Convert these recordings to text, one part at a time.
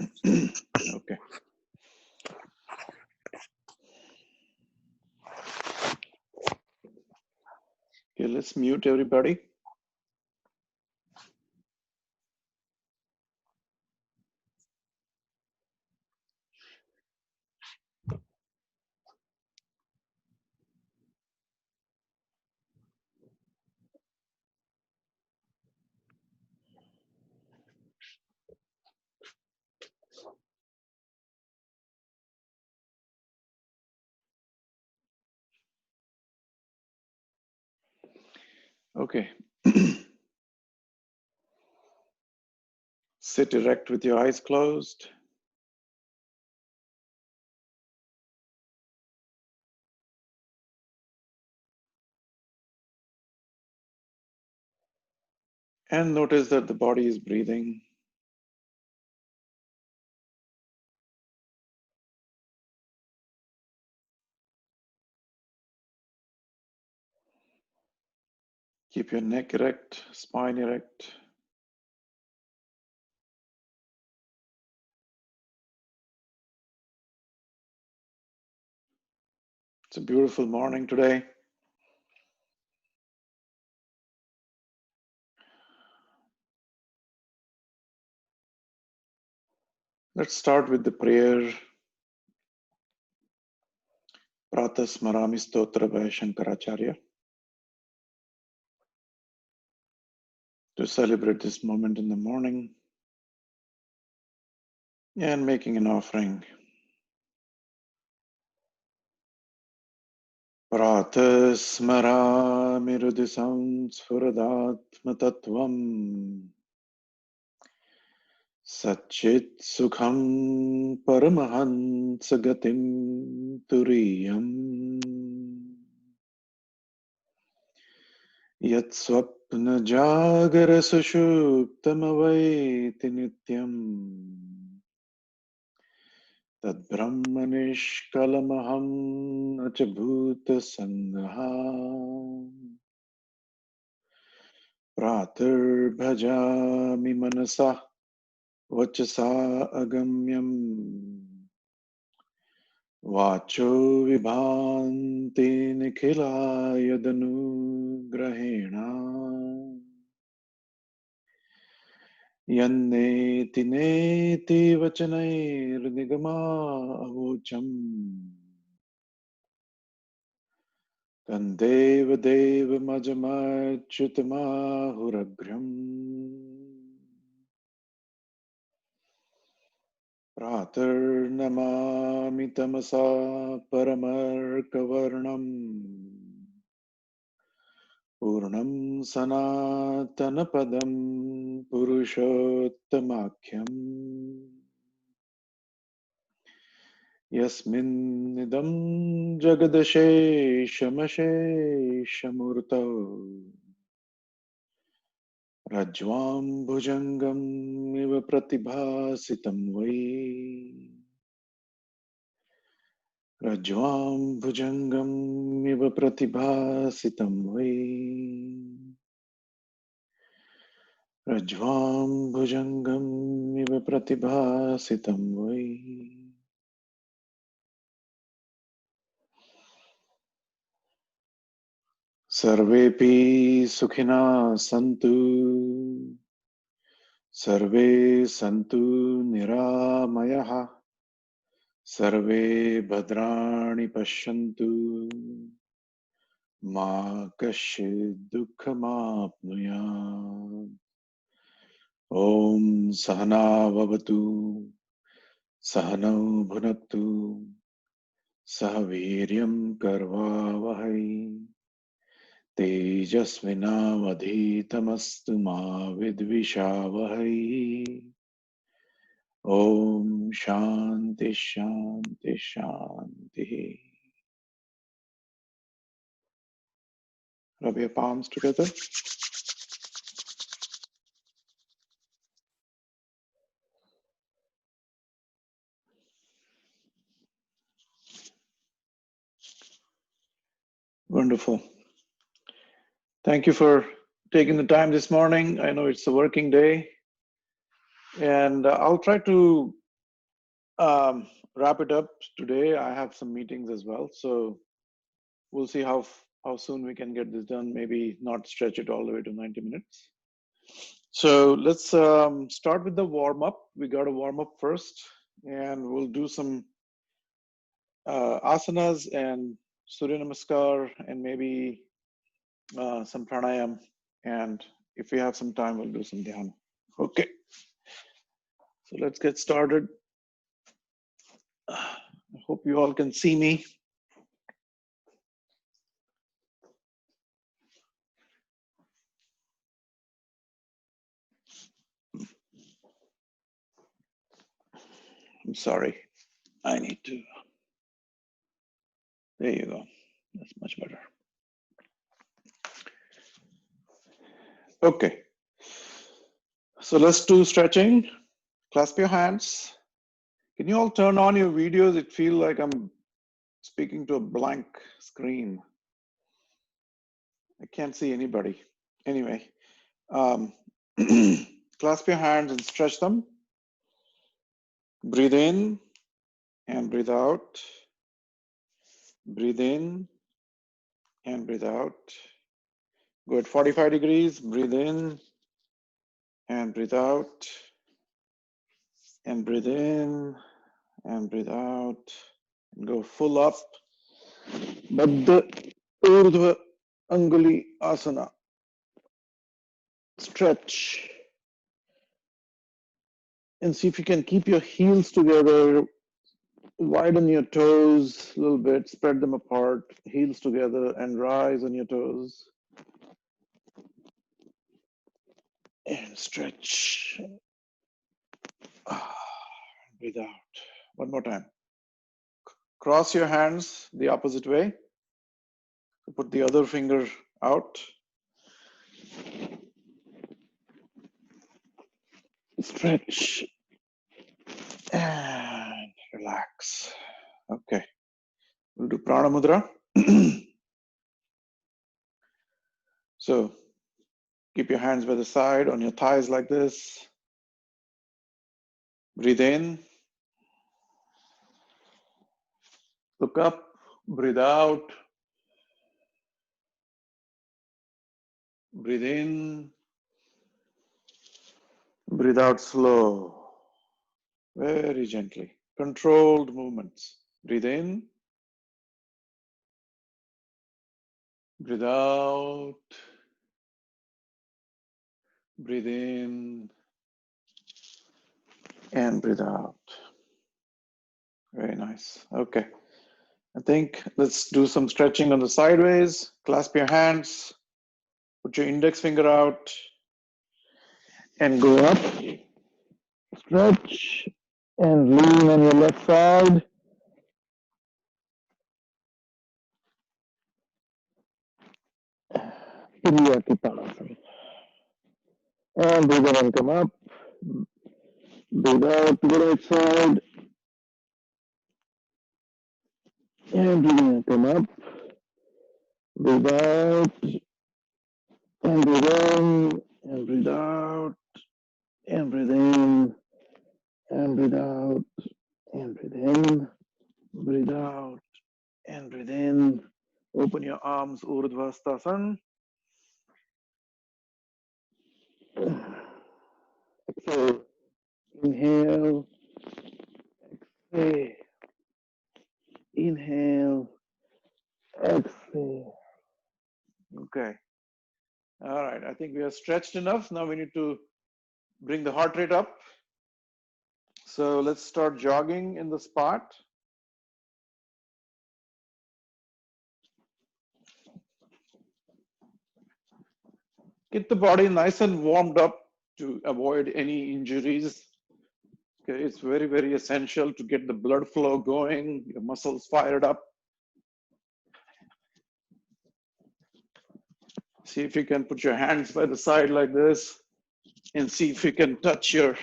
Okay. Okay, let's mute everybody. Okay. Sit erect with your eyes closed. And notice that the body is breathing. Keep your neck erect, spine erect. It's a beautiful morning today. Let's start with the prayer. Prata Smarami Stotra by Shankaracharya. To celebrate this moment in the morning and making an offering. Prata Smarami Rudisam Sfuradatma Tattvam. Satchit Sukham Paramahansa Gatim Turiyam. Yat Swapna Jagara Sushuptamavaiti Nityam. Tad Brahmanishkalamaham Achabhuta Sangaha. Pratar Bhajami Manasa Vachasa Agamyam. Vacho Vibhanti Nikhilaya Danugrahena. Yanneti neti vachanair nigama avocham. Tandeva deva majamachyutamahuragram. Pratar namami tamasa paramarkavarnam. Purnam sanatanapadam purushottamakyam. Yasminnidam jagadasheshamasheshamurtau. Rajvam bhujangam iva pratibhasitam vai. Rajvam bhujangam iva pratibhasitam vai. Rajvam bhujangam iva pratibhasitam vai. Sarvepi sukhina santu. Sarve santu niramayaha. Sarve bhadrani pashyantu. Ma kashid dukhamapnuyat. Om sahana vavatu. Sahanau bhunaktu. Sahaviryam karvavahai. Tejasvinavadhitamastu ma vidvishavahai. Om Shanti Shanti Shanti. Rub your palms together. Wonderful. Thank you for taking the time this morning. I know it's a working day. And I'll try to wrap it up today. I have some meetings as well, so we'll see how soon we can get this done. Maybe not stretch it all the way to 90 minutes. So let's start with the warm up. We got to warm up first, and we'll do some asanas and Surya Namaskar and maybe some pranayam. And if we have some time, we'll do some dhyana. Okay, so let's get started. I hope you all can see me. I'm sorry. I need to. There you go. That's much better. Okay. So let's do stretching. Clasp your hands. Can you all turn on your videos? It feels like I'm speaking to a blank screen. I can't see anybody. Anyway, clasp your hands and stretch them. Breathe in and breathe out. Breathe in and breathe out. Go at 45 degrees. Breathe in and breathe out. And breathe in and breathe out. And go full up. Baddha Urdhva Anguli Asana. Stretch. And see if you can keep your heels together. Widen your toes a little bit. Spread them apart. Heels together and rise on your toes. And stretch. Breathe out. One more time. Cross your hands the opposite way. Put the other finger out. Stretch and relax. Okay, we'll do prana mudra. So keep your hands by the side on your thighs like this. Breathe in. Look up. Breathe out. Breathe in. Breathe out slow. Very gently. Controlled movements. Breathe in. Breathe out. Breathe in. And breathe out. Very nice. Okay. I think let's do some stretching on the sideways. Clasp your hands. Put your index finger out. And go up. Stretch. And lean on your left side. Idiyakitanasana. And breathe in and come up. Breathe out to the right side. And breathe in and come up. Breathe out. And breathe in. And breathe out. And breathe in. And breathe out. And breathe in. Breathe out. And breathe in. Open your arms, Urdhva Hastasana. Exhale. Inhale. Exhale. Inhale. Exhale. Okay. All right. I think we are stretched enough. Now we need to bring the heart rate up. So let's start jogging in the spot. Get the body nice and warmed up to avoid any injuries. Okay, it's very, very essential to get the blood flow going, your muscles fired up. See if you can put your hands by the side like this and see if you can touch your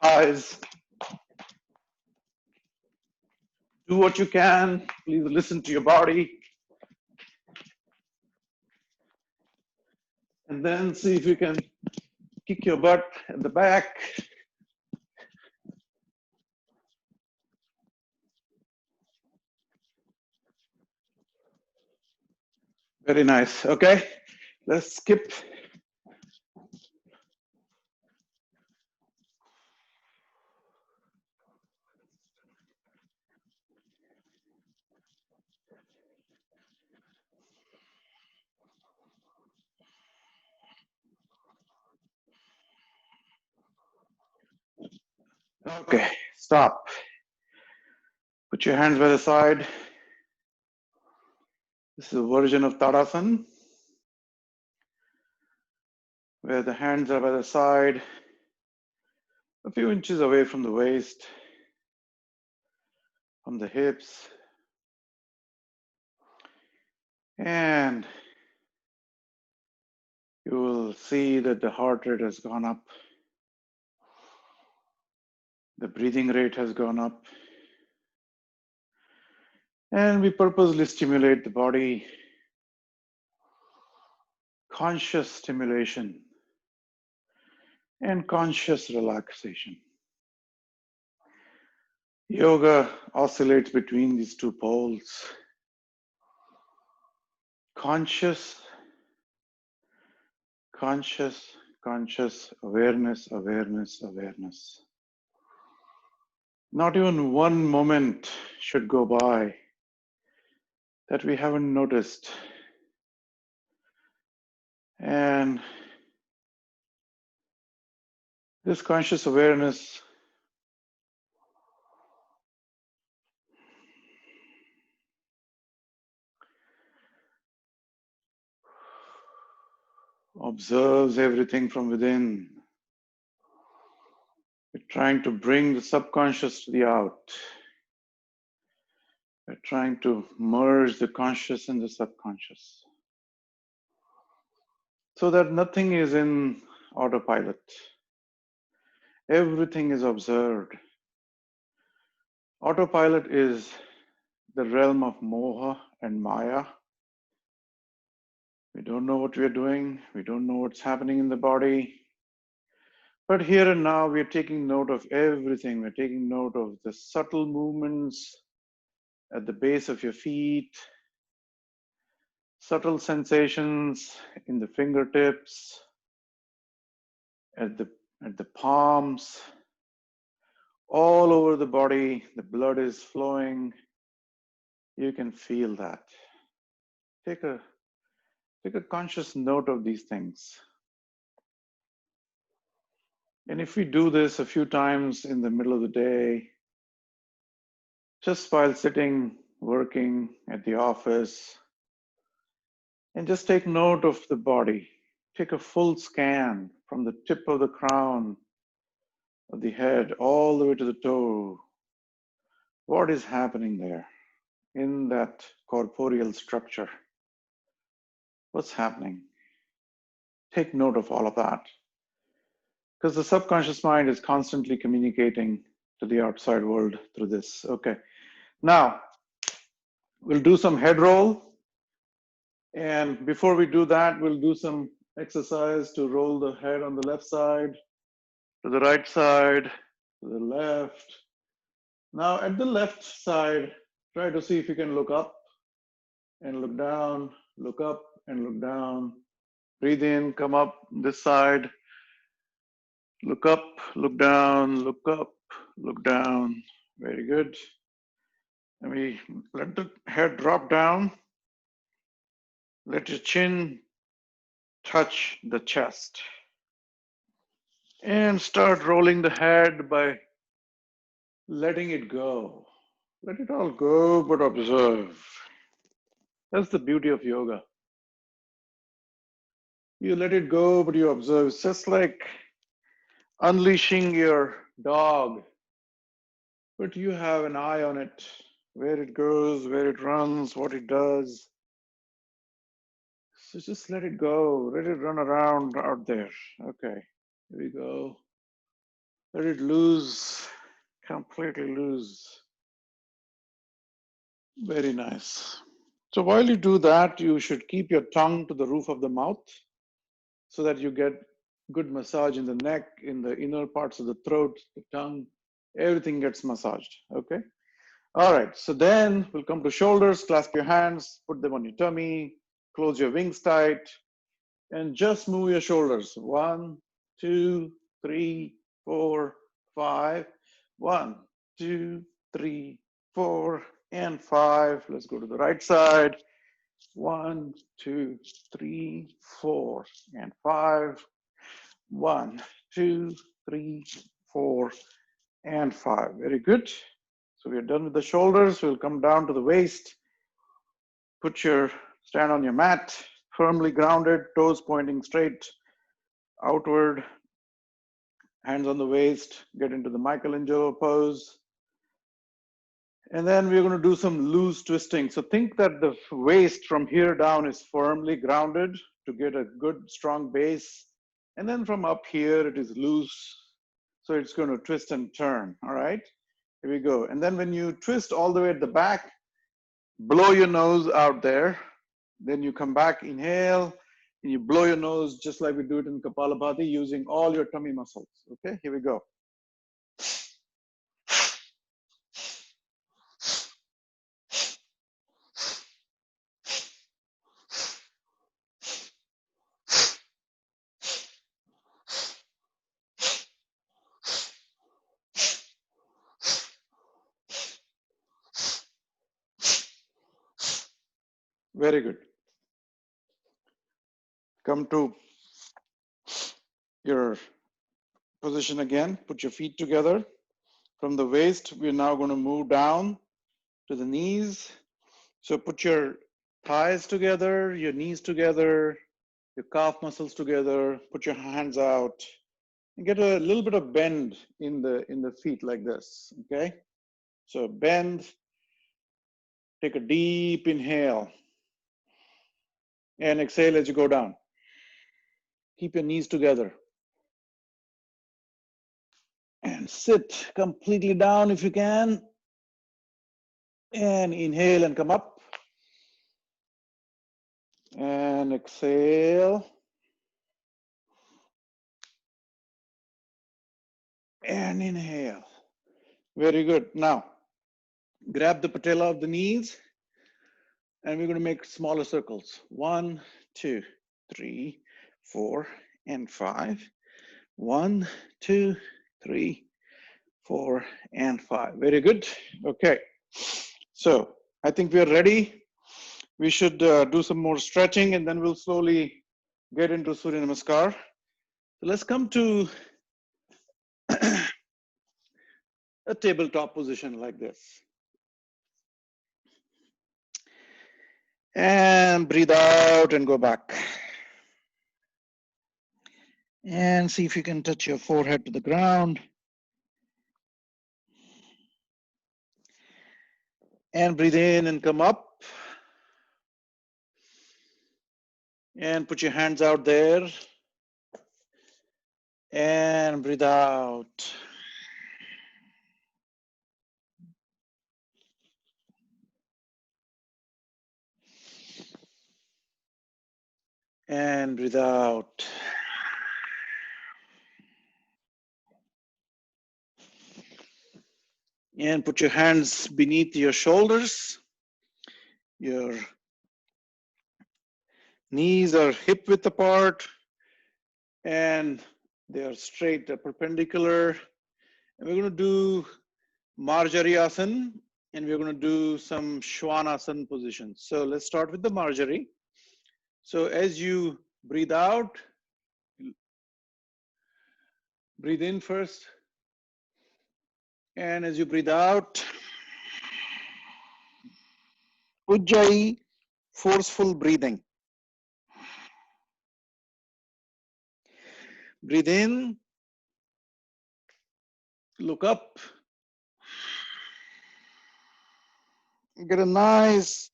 thighs. Do what you can. Please listen to your body. And then see if you can kick your butt at the back. Very nice. Okay, let's skip. Okay, stop. Put your hands by the side. This is a version of Tadasana, where the hands are by the side, a few inches away from the waist, from the hips. And you will see that the heart rate has gone up. The breathing rate has gone up. And we purposely stimulate the body, conscious stimulation and conscious relaxation. Yoga oscillates between these two poles. Conscious, conscious, conscious, awareness, awareness, awareness. Not even one moment should go by that we haven't noticed. And this conscious awareness observes everything from within. We're trying to bring the subconscious to the out. We're trying to merge the conscious and the subconscious so that nothing is in autopilot. Everything is observed. Autopilot is the realm of moha and maya. We don't know what we're doing. We don't know what's happening in the body. But here and now, we're taking note of everything. We're taking note of the subtle movements at the base of your feet, subtle sensations in the fingertips, at the palms, all over the body. The blood is flowing. You can feel that. Take a conscious note of these things. And if we do this a few times in the middle of the day, just while sitting, working at the office, and just take note of the body. Take a full scan from the tip of the crown of the head all the way to the toe. What is happening there in that corporeal structure? What's happening? Take note of all of that. Because the subconscious mind is constantly communicating to the outside world through this. Okay. Now, we'll do some head roll. And before we do that, we'll do some exercise to roll the head on the left side, to the right side, to the left. Now at the left side, try to see if you can look up and look down, look up and look down. Breathe in, come up this side, look up, look down, look up, look down. Very good. And we let the head drop down. Let your chin touch the chest. And start rolling the head by letting it go. Let it all go, but observe. That's the beauty of yoga. You let it go, but you observe. It's just like unleashing your dog, but you have an eye on it, where it goes, where it runs, what it does. So just let it go. Let it run around out there. Okay, here we go. Let it loose, completely loose. Very nice. So while you do that, you should keep your tongue to the roof of the mouth so that you get good massage in the neck, in the inner parts of the throat, the tongue, everything gets massaged, okay? All right, so then we'll come to shoulders, clasp your hands, put them on your tummy, Close your wings tight and just move your shoulders. 1, 2, 3, 4, 5. 1, 2, 3, 4, and 5. Let's go to the right side. 1, 2, 3, 4, and 5. 1, 2, 3, 4, and 5. Very good. So we are done with the shoulders. We'll come down to the waist. Stand on your mat, firmly grounded, toes pointing straight outward, hands on the waist, get into the Michelangelo pose. And then we're going to do some loose twisting. So think that the waist from here down is firmly grounded to get a good strong base. And then from up here, it is loose. So it's going to twist and turn. All right, here we go. And then when you twist all the way at the back, blow your nose out there. Then you come back, inhale, and you blow your nose just like we do it in Kapalabhati using all your tummy muscles. Okay, here we go. Very good. Come to your position again. Put your feet together. From the waist, we're now going to move down to the knees. So put your thighs together, your knees together, your calf muscles together. Put your hands out and get a little bit of bend in the feet like this. Okay. So bend. Take a deep inhale and exhale as you go down. Keep your knees together. And sit completely down if you can. And inhale and come up. And exhale. And inhale. Very good. Now, grab the patella of the knees. And we're going to make smaller circles. 1, 2, 3, 4, and 5. 1, 2, 3, 4, and 5. Very good. Okay. So I think we are ready. We should do some more stretching and then we'll slowly get into Surya Namaskar. So let's come to a tabletop position like this. And breathe out and go back. And see if you can touch your forehead to the ground. And breathe in and come up. And put your hands out there. And breathe out. And breathe out. And put your hands beneath your shoulders. Your knees are hip width apart. And they are straight, perpendicular. And we're going to do Marjari and we're going to do some Shwanasana positions. So let's start with the Marjari. So as you breathe out, breathe in first. And as you breathe out, Ujjayi, forceful breathing. Breathe in, look up, get a nice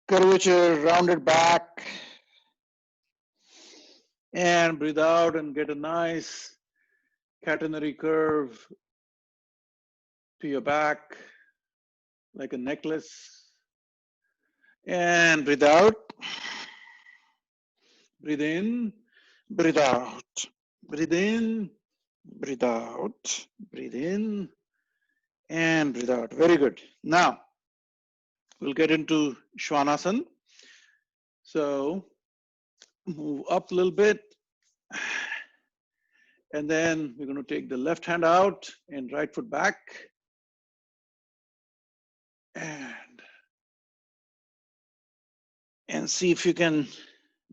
curvature, rounded back. And breathe out and get a nice catenary curve to your back, like a necklace. And breathe out, breathe in, breathe out, breathe in, breathe out, breathe in, and breathe out. Very good. Now, we'll get into Shwanasana. So move up a little bit. And then we're going to take the left hand out and right foot back. And see if you can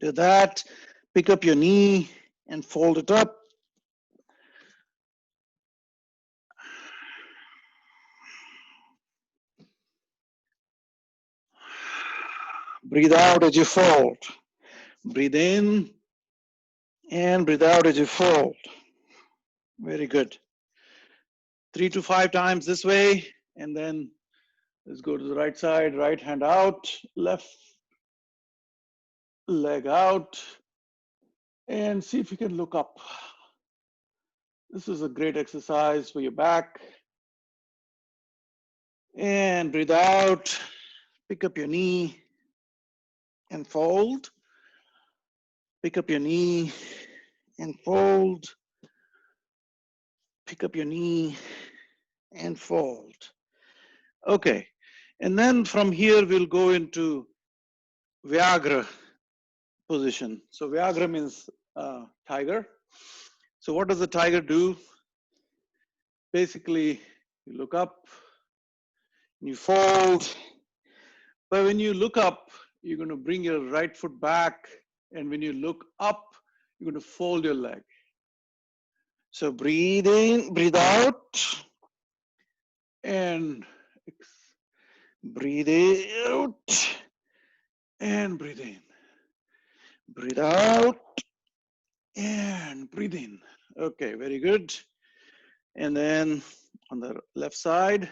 do that. Pick up your knee and fold it up. Breathe out as you fold. Breathe in and breathe out as you fold. Very good. 3 to 5 times this way, and then let's go to the right side. Right hand out, left leg out, and see if you can look up. This is a great exercise for your back. And breathe out, pick up your knee and fold. Pick up your knee and fold. Pick up your knee and fold. Okay, and then from here we'll go into Vyagra position. So Vyagra means tiger. So what does the tiger do? Basically, you look up, you fold, but when you look up, you're going to bring your right foot back, and when you look up, you're going to fold your leg. So breathe in, breathe out, and breathe out, and breathe in. Breathe out, and breathe in. Okay, very good. And then on the left side,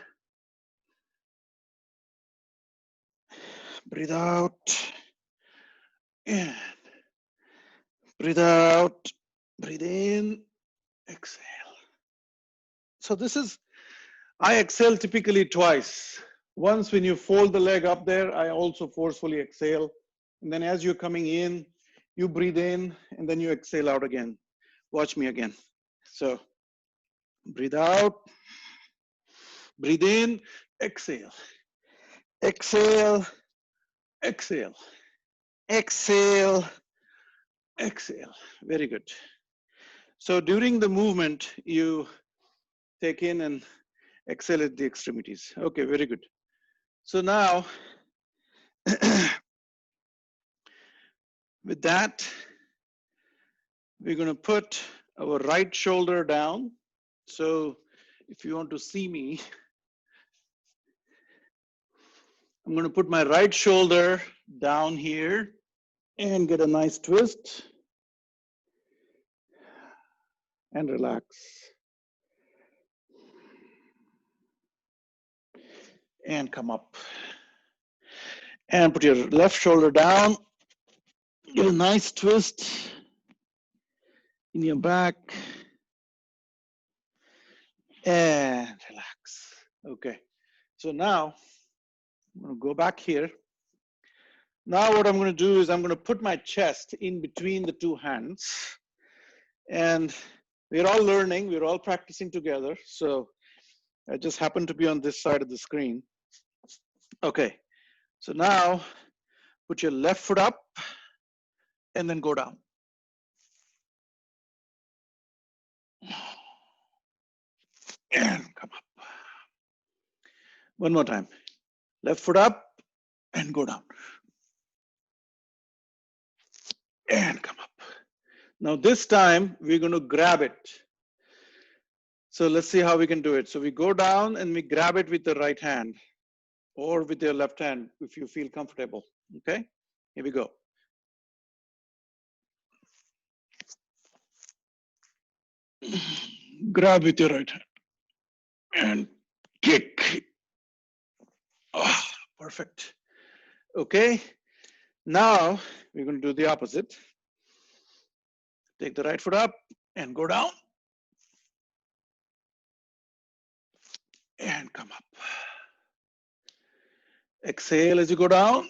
breathe out, and breathe out, breathe in, exhale. So this is, I exhale typically twice. Once when you fold the leg up there, I also forcefully exhale. And then as you're coming in, you breathe in, and then you exhale out again. Watch me again. So breathe out, breathe in, exhale, exhale, exhale, exhale, exhale. Very good. So during the movement, you take in and exhale at the extremities. Okay, very good. So now, with that, we're going to put our right shoulder down. So if you want to see me, I'm going to put my right shoulder down here and get a nice twist and relax. And come up. And put your left shoulder down. Get a nice twist in your back. And relax. Okay. So now, I'm going to go back here. Now what I'm going to do is I'm going to put my chest in between the two hands. And we're all learning. We're all practicing together. So I just happen to be on this side of the screen. Okay. So now, put your left foot up and then go down. And come up. One more time. Left foot up and go down. And come up. Now this time we're going to grab it. So let's see how we can do it. So we go down and we grab it with the right hand or with your left hand if you feel comfortable. Okay, here we go. Grab with your right hand and kick. Oh, perfect. Okay, now we're going to do the opposite. Take the right foot up and go down and come up. Exhale as you go down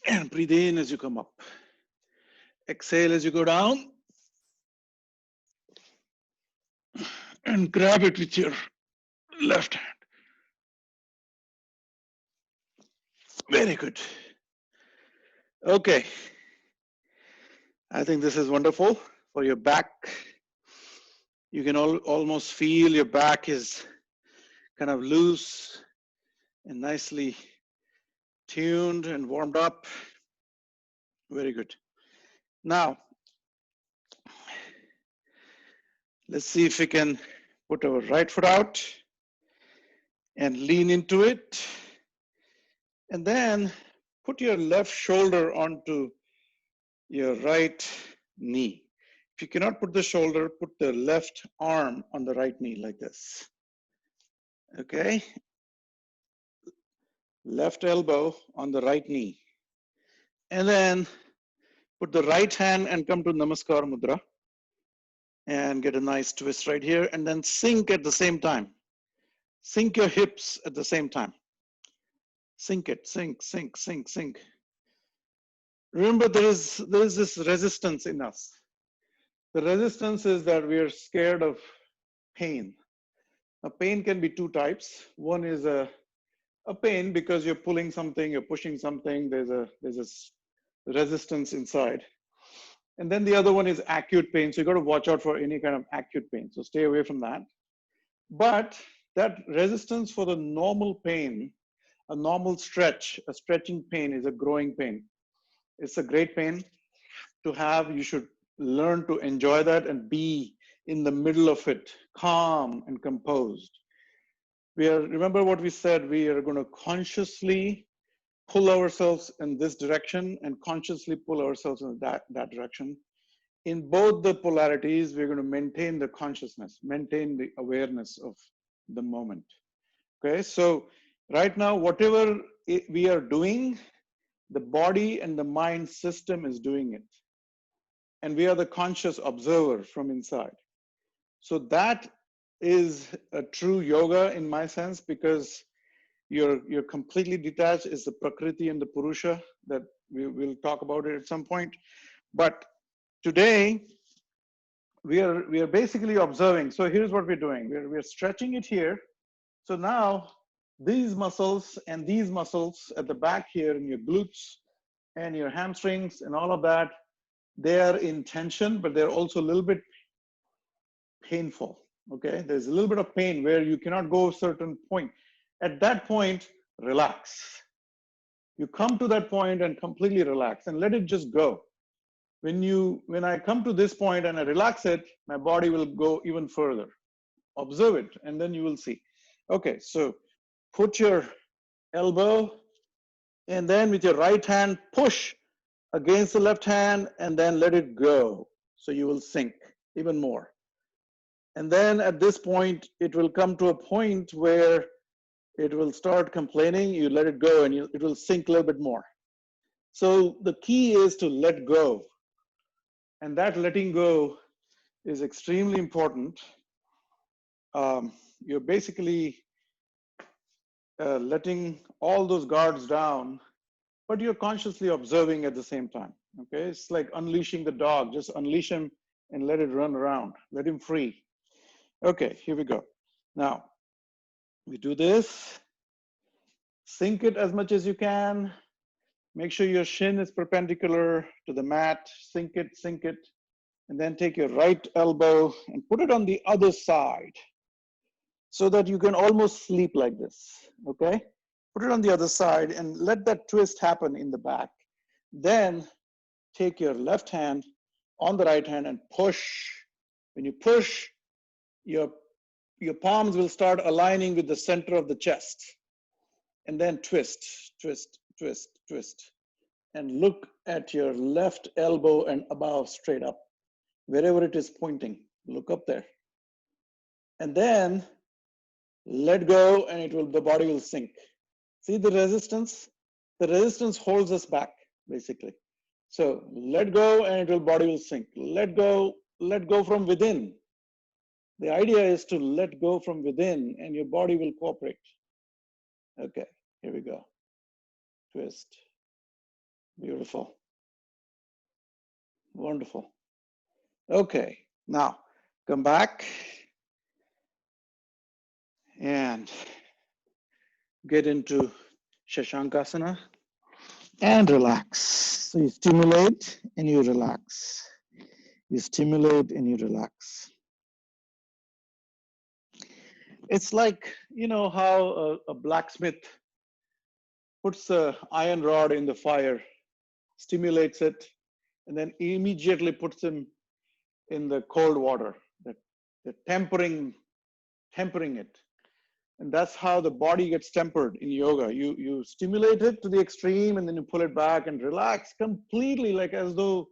and breathe in as you come up. Exhale as you go down and grab it with your left hand. Very good. Okay, I think this is wonderful for your back. You can almost feel your back is kind of loose and nicely tuned and warmed up. Very good. Now, let's see if we can put our right foot out and lean into it. And then put your left shoulder onto your right knee. If you cannot put the shoulder, put the left arm on the right knee like this. Okay? Left elbow on the right knee. And then put the right hand and come to Namaskar Mudra and get a nice twist right here. And then sink at the same time. Sink your hips at the same time. Sink it, sink, sink, sink, sink. Remember, there is this resistance in us. The resistance is that we are scared of pain. Now, pain can be two types. One is a pain because you're pulling something, you're pushing something, there's a resistance inside. And then the other one is acute pain. So you got to watch out for any kind of acute pain. So stay away from that. But that resistance for the normal pain, a normal stretch, a stretching pain is a growing pain. It's a great pain to have. You should learn to enjoy that and be in the middle of it, calm and composed. Remember what we said, we are going to consciously pull ourselves in this direction and consciously pull ourselves in that direction. In both the polarities, we're going to maintain the consciousness, maintain the awareness of the moment. Okay, so right now, whatever we are doing, the body and the mind system is doing it. And we are the conscious observer from inside. So that is a true yoga in my sense, because you're completely detached. Is the Prakriti and the Purusha that we will talk about it at some point. But today we are basically observing. So here's what we're doing. We're stretching it here. So now these muscles and these muscles at the back here in your glutes and your hamstrings and all of that, they are in tension, but they're also a little bit painful. Okay, there's a little bit of pain where you cannot go a certain point. At that point, relax. You come to that point and completely relax and let it just go. When I come to this point and I relax it, my body will go even further. Observe it, and then you will see. Okay, so put your elbow, and then with your right hand, push against the left hand, and then let it go. So you will sink even more. And then at this point, it will come to a point where it will start complaining. You let it go, and it will sink a little bit more. So the key is to let go. And that letting go is extremely important. You're basically letting all those guards down, but you're consciously observing at the same time. Okay, it's like unleashing the dog. Just unleash him and let it run around. Let him free. Okay, here we go. Now, we do this. Sink it as much as you can. Make sure your shin is perpendicular to the mat. Sink it, and then take your right elbow and put it on the other side so that you can almost sleep like this, okay? Put it on the other side and let that twist happen in the back. Then take your left hand on the right hand and push. When you push, your palms will start aligning with the center of the chest. And then twist, twist, twist, twist. And look at your left elbow and above straight up. Wherever it is pointing, look up there. And then let go, and the body will sink. See the resistance? The resistance holds us back, basically. So let go, and body will sink. Let go from within. The idea is to let go from within, and your body will cooperate. Okay, here we go. Twist. Beautiful. Wonderful. Okay, now come back and get into Shashankasana. and relax. So you stimulate and you relax. You stimulate and you relax. It's like, you know, how a blacksmith puts a iron rod in the fire, stimulates it, and then immediately puts him in the cold water, the tempering it. And that's how the body gets tempered in yoga. You stimulate it to the extreme and then you pull it back and relax completely, like as though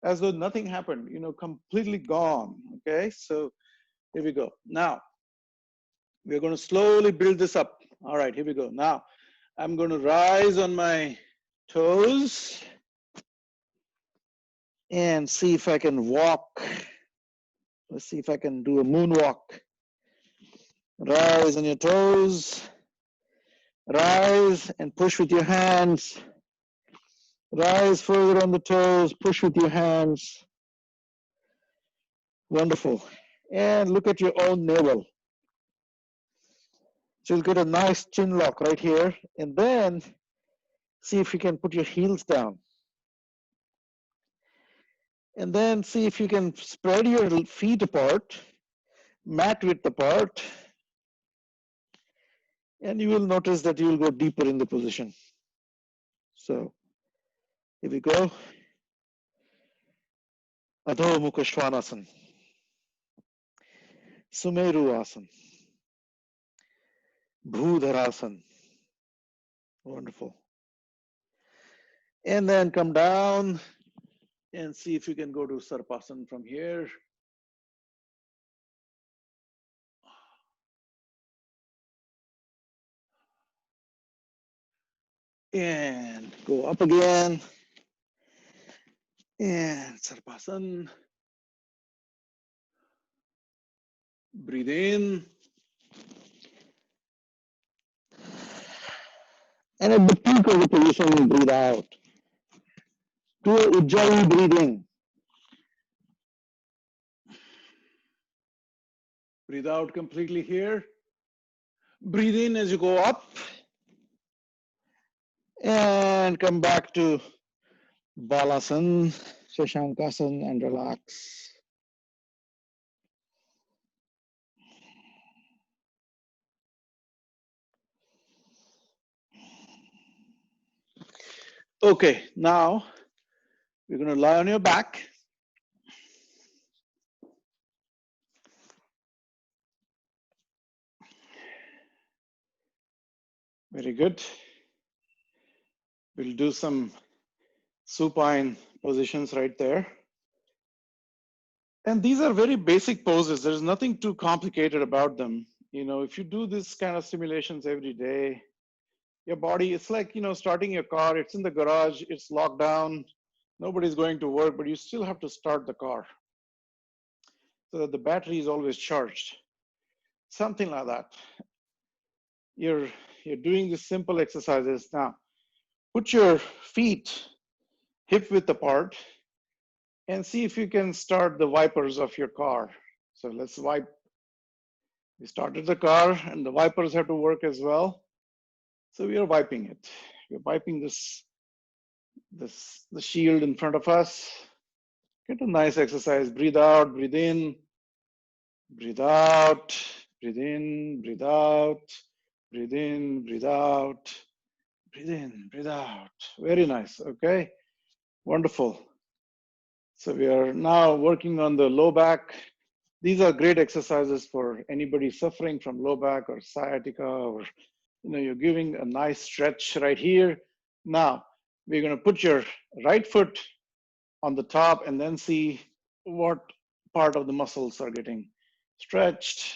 nothing happened, you know, completely gone. Okay, so here we go. Now we're going to slowly build this up. All right, here we go. Now I'm going to rise on my toes and see if I can walk. Let's see if I can do a moonwalk. Rise on your toes. Rise and push with your hands. Rise further on the toes. Push with your hands. Wonderful. And look at your own navel. So you'll get a nice chin lock right here. And then see if you can put your heels down. And then see if you can spread your feet apart, mat width apart. And you will notice that you will go deeper in the position. So here we go. Adho Mukha Svanasana, Sumeru Asana, Bhudharasana. Wonderful. And then come down and see if you can go to Sarpasana from here. And go up again. And Sarpasana. Breathe in. And at the peak of the position, breathe out. Do a Ujjayi breathing. Breathe out completely here. Breathe in as you go up. And come back to Balasana, Shashankasana, and relax. Okay, now you're going to lie on your back. Very good. We'll do some supine positions right there. And these are very basic poses. There's nothing too complicated about them. You know, if you do this kind of simulations every day, your body, it's like, you know, starting your car, it's in the garage, it's locked down, nobody's going to work, but you still have to start the car so that the battery is always charged. Something like that. You're doing these simple exercises. Now, put your feet hip width apart and see if you can start the wipers of your car. So let's wipe. We started the car and the wipers have to work as well. So we are wiping it. We're wiping the shield in front of us. Get a nice exercise. Breathe out, breathe in, breathe out, breathe in, breathe out, breathe in, breathe out, breathe in, breathe out. Very nice. Okay. Wonderful. So we are now working on the low back. These are great exercises for anybody suffering from low back or sciatica, or, you know, you're giving a nice stretch right here. Now we're going to put your right foot on the top and then see what part of the muscles are getting stretched.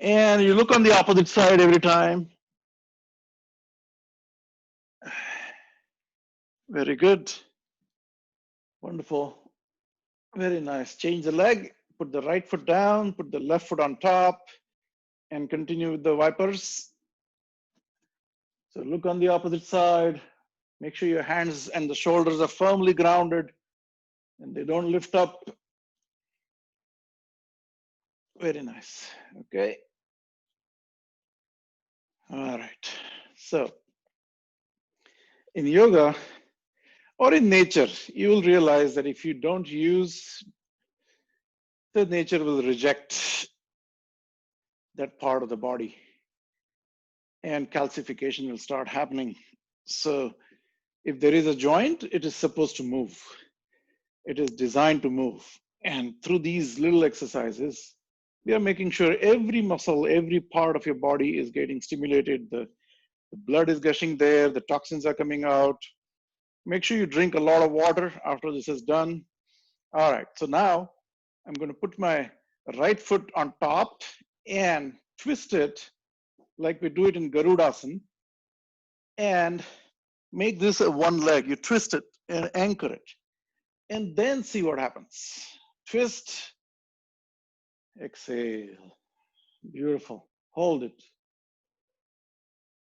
And you look on the opposite side every time. Very good. Wonderful. Very nice. Change the leg, put the right foot down, put the left foot on top, and continue with the wipers. So look on the opposite side. Make sure your hands and the shoulders are firmly grounded and they don't lift up. Very nice. Okay. All right. So in yoga or in nature, you will realize that if you don't use, the nature will reject that part of the body and calcification will start happening. So if there is a joint, it is supposed to move. It is designed to move. And through these little exercises, we are making sure every muscle, every part of your body is getting stimulated. The blood is gushing there, the toxins are coming out. Make sure you drink a lot of water after this is done. All right, so now I'm going to put my right foot on top and twist it like we do it in Garudasana and make this a one leg. You twist it and anchor it and then see what happens. Twist, exhale. Beautiful. Hold it.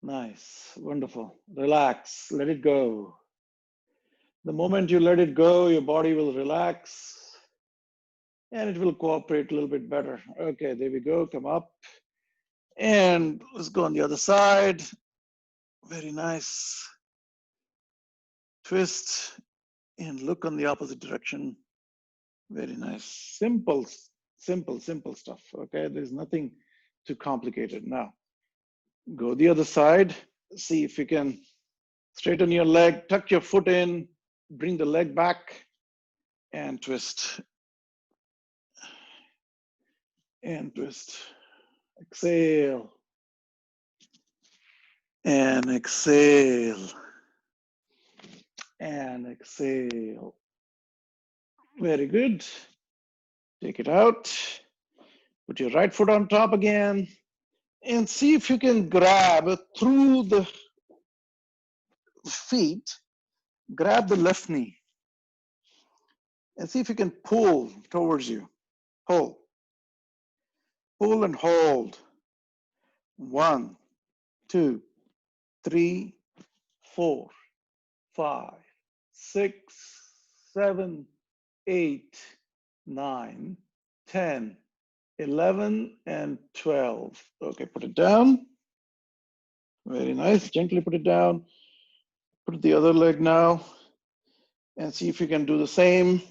Nice. Wonderful. Relax. Let it go. The moment you let it go, your body will relax and it will cooperate a little bit better. Okay, there we go. Come up. And let's go on the other side. Very nice. Twist and look on the opposite direction. Very nice. Simple, simple stuff. Okay, there's nothing too complicated. Now, go the other side. See if you can straighten your leg, tuck your foot in, bring the leg back, and twist. And twist. Exhale. And exhale. And exhale. Very good. Take it out. Put your right foot on top again. And see if you can grab through the feet, grab the left knee. And see if you can pull towards you. Pull. Pull and hold. 1, 2, 3, 4, 5, 6, 7, 8, 9, 10, 11, and 12. Okay, put it down. Very nice. Gently put it down. Put the other leg now. And see if you can do the same.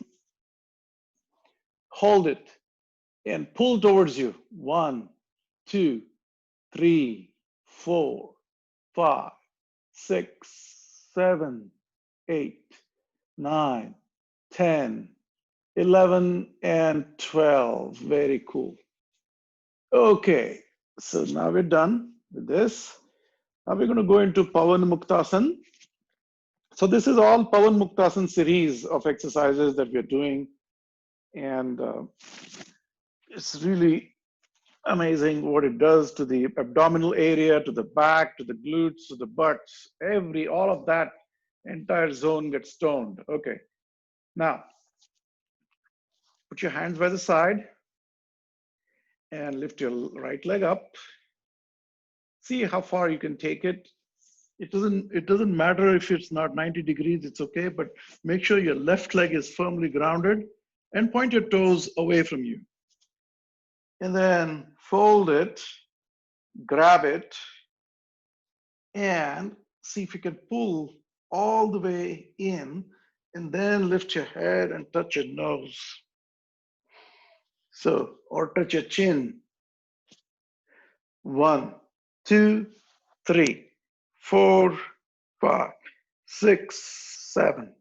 Hold it and pull towards you. 1, 2, 3, 4, 5, 6, 7, 8, 9, 10, 11, and 12. Very cool. Okay, so now we're done with this. Now we're going to go into Pavan Muktasan. So this is all Pavan Muktasan series of exercises that we're doing. And it's really amazing what it does to the abdominal area, to the back, to the glutes, to the butt, all of that entire zone gets toned. Okay, now put your hands by the side and lift your right leg up. See how far you can take it. It doesn't matter if it's not 90 degrees, it's okay, but make sure your left leg is firmly grounded and point your toes away from you. And then fold it, grab it, and see if you can pull all the way in and then lift your head and touch your nose. So, or touch your chin. 1, 2, 3, 4, 5, 6, 7,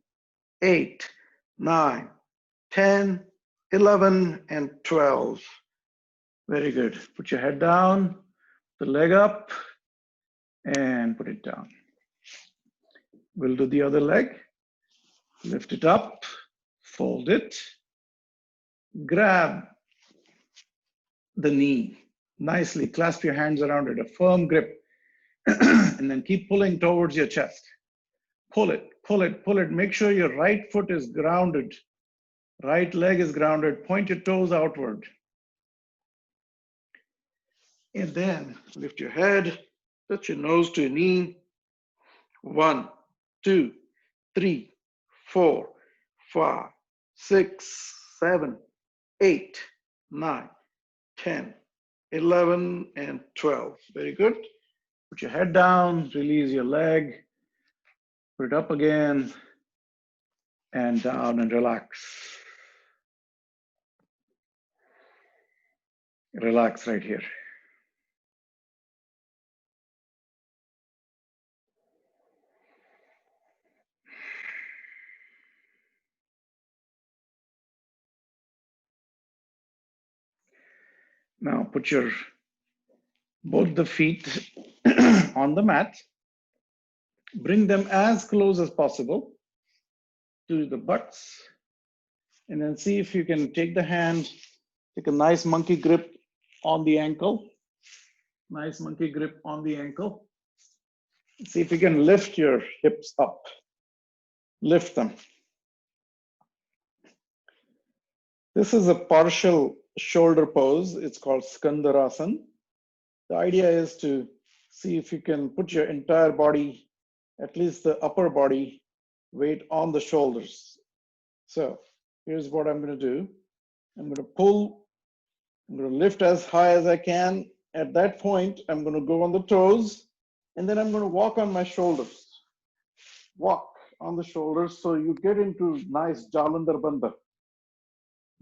8, 9, 10, 11, and 12. Very good. Put your head down, the leg up, and put it down. We'll do the other leg. Lift it up, fold it, grab the knee nicely, clasp your hands around it, a firm grip, and then keep pulling towards your chest. Pull it, pull it, pull it. Make sure your right foot is grounded, right leg is grounded. Point your toes outward. And then lift your head, touch your nose to your knee. 1, 2, 3, 4, 5, 6, 7, 8, 9, 10, 11, and 12. Very good. Put your head down, release your leg. Put it up again and down and relax. Relax right here. Now put your both the feet on the mat. Bring them as close as possible to the butts, and then see if you can take the hand, take a nice monkey grip on the ankle. Nice monkey grip on the ankle. See if you can lift your hips up. Lift them. This is a partial shoulder pose. It's called Skandarasana. The idea is to see if you can put your entire body, at least the upper body, weight on the shoulders. So here's what I'm going to do. I'm going to pull, I'm going to lift as high as I can. At that point, I'm going to go on the toes, and then I'm going to walk on my shoulders. Walk on the shoulders so you get into nice Jalandhar Bandha.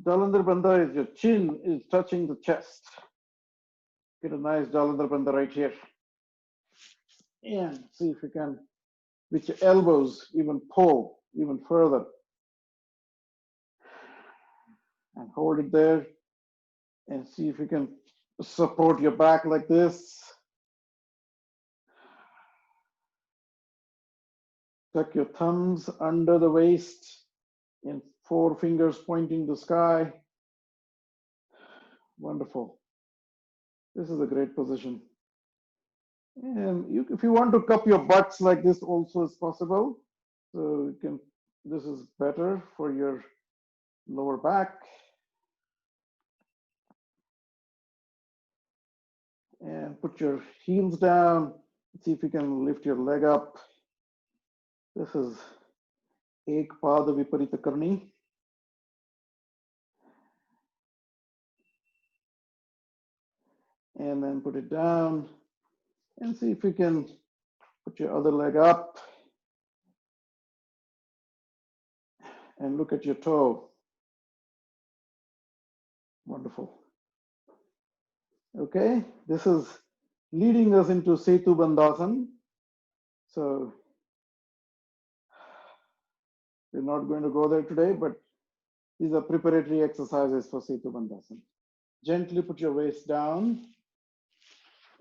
Jalandhar Bandha is your chin is touching the chest. Get a nice Jalandhar Bandha right here. And see if you can, with your elbows, even pull even further. And hold it there. And see if you can support your back like this. Tuck your thumbs under the waist and 4 fingers pointing the sky. Wonderful. This is a great position. And if you want to cup your butts like this also is possible. So you can, this is better for your lower back. And put your heels down. See if you can lift your leg up. This is Ek Pada Viparita Karni. And then put it down. And see if you can put your other leg up. And look at your toe. Wonderful. Okay, this is leading us into Setu Bandhasan. So we're not going to go there today, but these are preparatory exercises for Setu Bandhasan. Gently put your waist down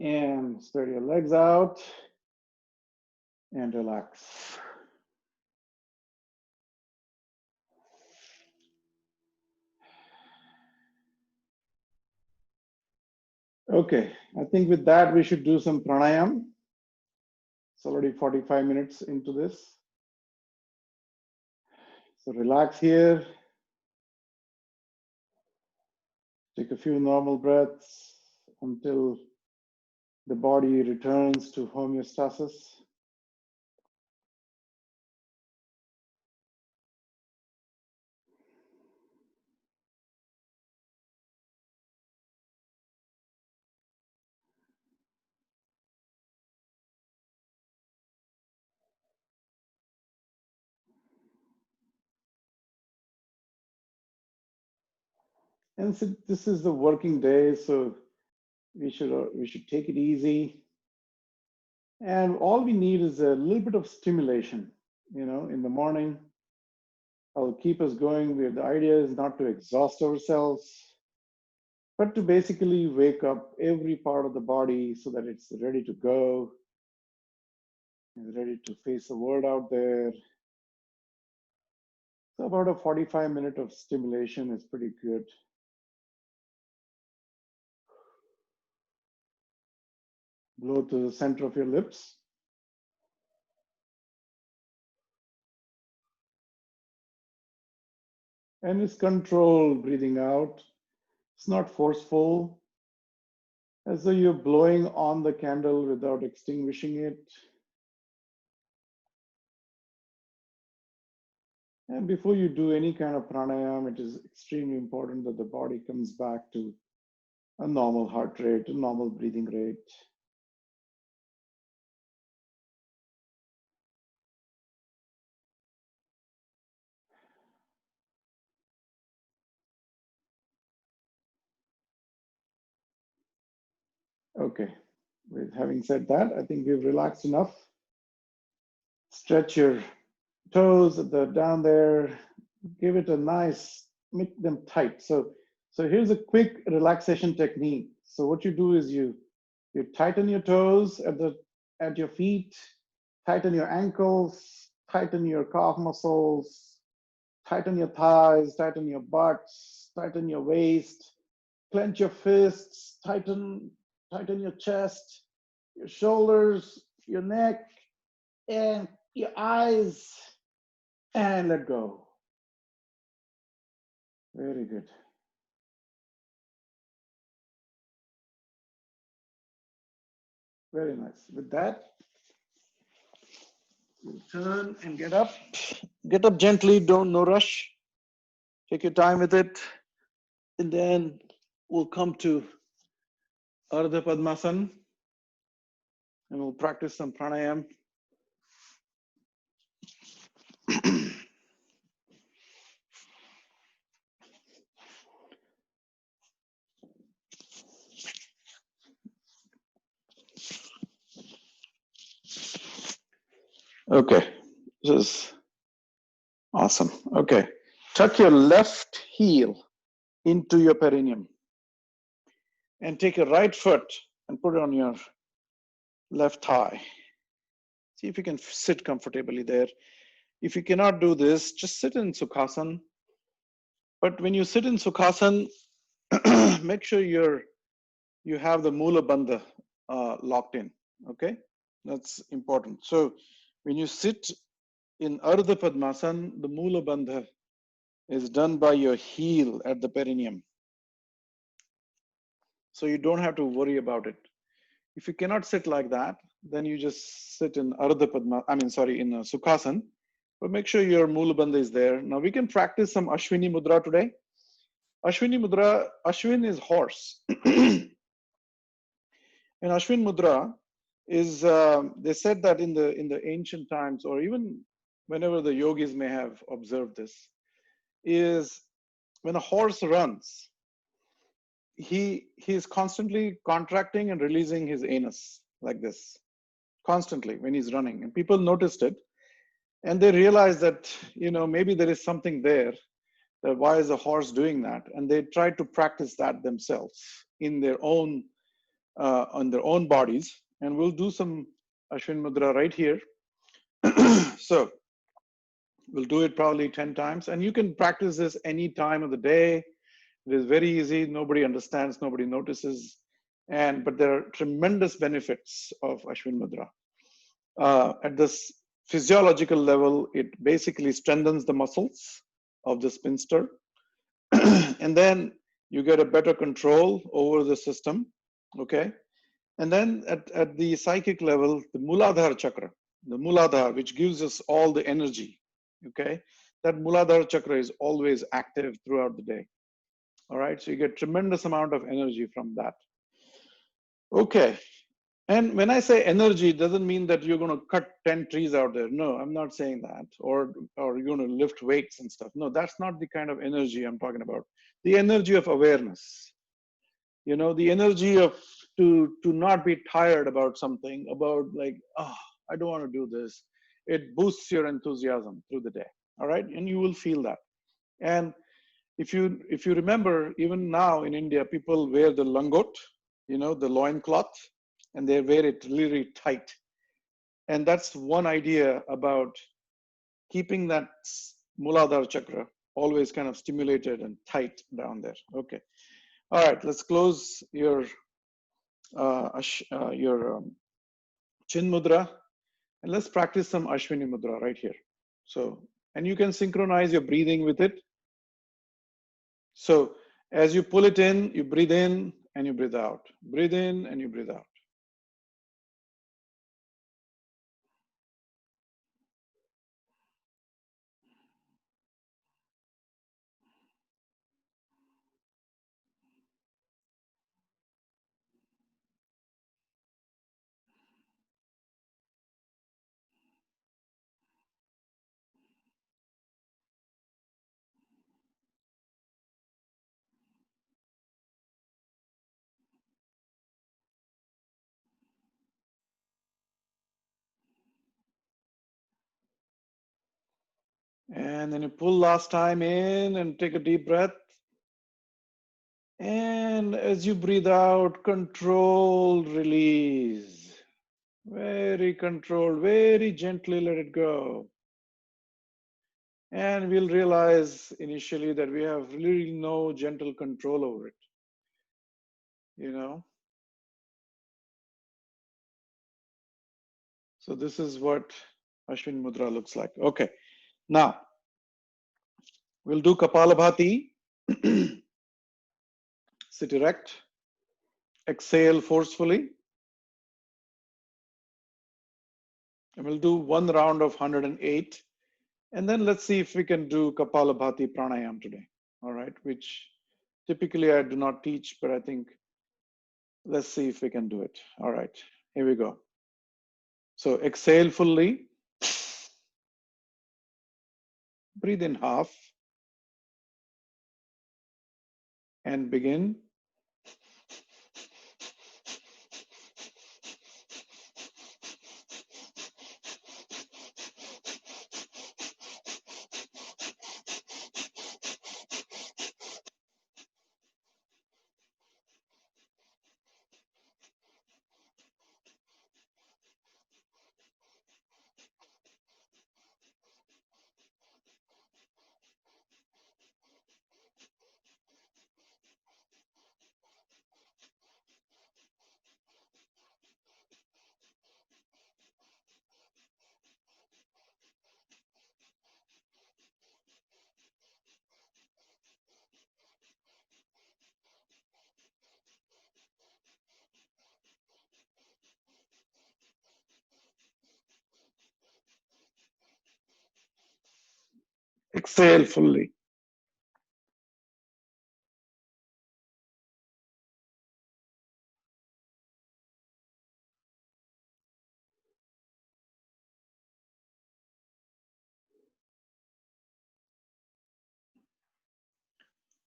and spread your legs out and relax. Okay, I think with that, we should do some pranayam. It's already 45 minutes into this. So relax here. Take a few normal breaths until the body returns to homeostasis. And so this is the working day, so we should take it easy. And all we need is a little bit of stimulation, you know, in the morning. I'll keep us going. The idea is not to exhaust ourselves, but to basically wake up every part of the body so that it's ready to go, and ready to face the world out there. So about a 45-minute of stimulation is pretty good. Blow to the center of your lips. And it's controlled breathing out. It's not forceful, as though you're blowing on the candle without extinguishing it. And before you do any kind of pranayam, it is extremely important that the body comes back to a normal heart rate, a normal breathing rate. Okay. With having said that, I think we've relaxed enough. Stretch your toes at the down there. Give it a nice, make them tight. So here's a quick relaxation technique. So what you do is you tighten your toes at your feet, tighten your ankles, tighten your calf muscles, tighten your thighs, tighten your butts, tighten your waist, clench your fists, tighten your chest, your shoulders, your neck, and your eyes, and let go. Very good. Very nice. With that, we'll turn and get up. Get up gently, don't no rush. Take your time with it. And then we'll come to Ardha Padmasana and we'll practice some pranayam. Okay, this is awesome. Okay, tuck your left heel into your perineum and take your right foot and put it on your left thigh. See if you can sit comfortably there. If you cannot do this, just sit in Sukhasana. But when you sit in Sukhasana, make sure you have the Mula Bandha locked in. Okay, that's important. So when you sit in Ardha Padmasana, the Mula Bandha is done by your heel at the perineum. So you don't have to worry about it. If you cannot sit like that, then you just sit in Ardha Padma, in Sukhasana, but make sure your Mula Bandha is there. Now we can practice some Ashwini Mudra today. Ashwini Mudra, Ashwin is horse. And Ashwin Mudra is, they said that in the ancient times, or even whenever the yogis may have observed this, is when a horse runs, he is constantly contracting and releasing his anus like this, constantly when he's running. And people noticed it, and they realized that maybe there is something there. That why is a horse doing that? And they tried to practice that themselves in their own on their own bodies. And we'll do some Ashwin Mudra right here. So we'll do it probably 10 times, and you can practice this any time of the day. It is very easy. Nobody understands, nobody notices. But there are tremendous benefits of Ashwin Mudra. At this physiological level, it basically strengthens the muscles of the spinster. And then you get a better control over the system. Okay. And then at the psychic level, the Muladhara chakra, the Muladhara, which gives us all the energy. Okay. That Muladhara chakra is always active throughout the day. All right. So you get tremendous amount of energy from that. Okay. And when I say energy, it doesn't mean that you're going to cut 10 trees out there. No, I'm not saying that. Or you're going to lift weights and stuff. No, that's not the kind of energy I'm talking about. The energy of awareness. The energy of to not be tired about something, about like, oh, I don't want to do this. It boosts your enthusiasm through the day. All right. And you will feel that. And if you remember, even now in India, people wear the langot, the loincloth, and they wear it really tight. And that's one idea about keeping that Muladhara chakra always kind of stimulated and tight down there. Okay. All right, let's close your Chin Mudra, and let's practice some Ashwini Mudra right here. So, and you can synchronize your breathing with it. So as you pull it in, you breathe in and you breathe out. Breathe in and you breathe out. And then you pull last time in and take a deep breath. And as you breathe out, controlled release. Very controlled, very gently let it go. And we'll realize initially that we have really no gentle control over it. You know? So this is what Ashwin Mudra looks like. Okay. Now, we'll do Kapalabhati. Sit erect. Exhale forcefully. And we'll do one round of 108. And then let's see if we can do Kapalabhati pranayam today. All right, which typically I do not teach, but I think let's see if we can do it. All right, here we go. So exhale fully. Breathe in half and begin. Exhale fully.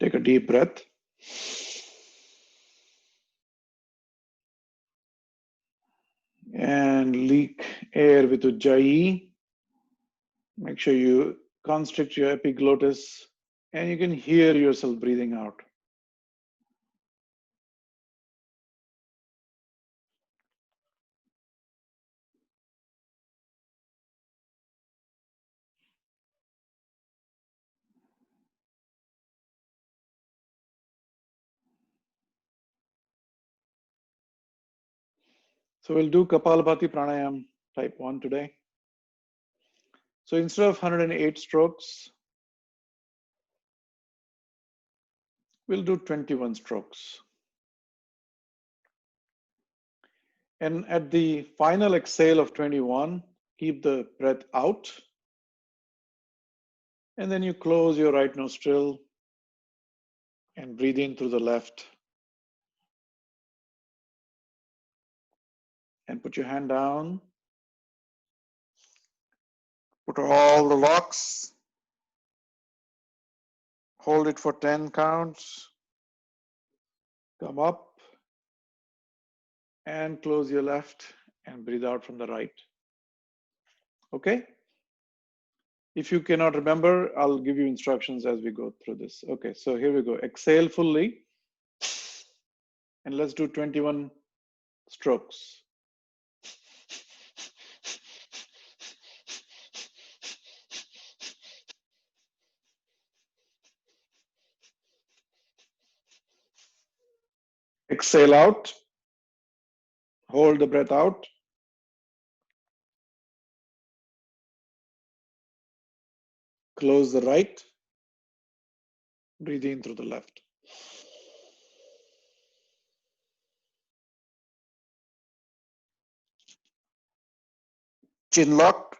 Take a deep breath. And leak air with Ujjayi. Make sure you constrict your epiglottis and you can hear yourself breathing out. So we'll do Kapalabhati pranayam type 1 today. So instead of 108 strokes, we'll do 21 strokes. And at the final exhale of 21, keep the breath out. And then you close your right nostril and breathe in through the left. And put your hand down. Put all the locks. Hold it for 10 counts. Come up and close your left and breathe out from the right. Okay? If you cannot remember, I'll give you instructions as we go through this. Okay, so here we go. Exhale fully. And let's do 21 strokes. Exhale out. Hold the breath out. Close the right. Breathe in through the left. Chin lock.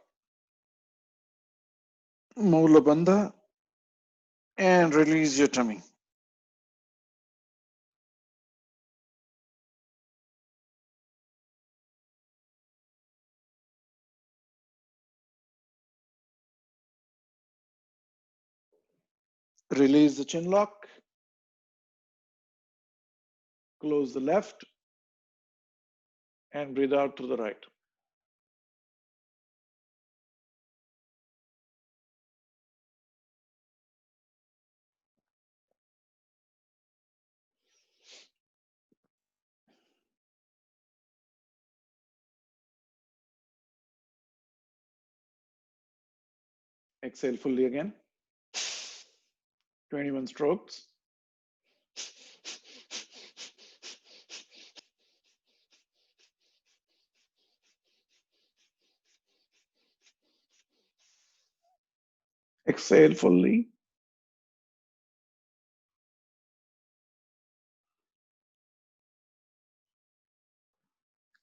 Mula bandha. And release your tummy. Release the chin lock. Close the left. And breathe out through the right. Exhale fully again. 21 strokes. Exhale fully.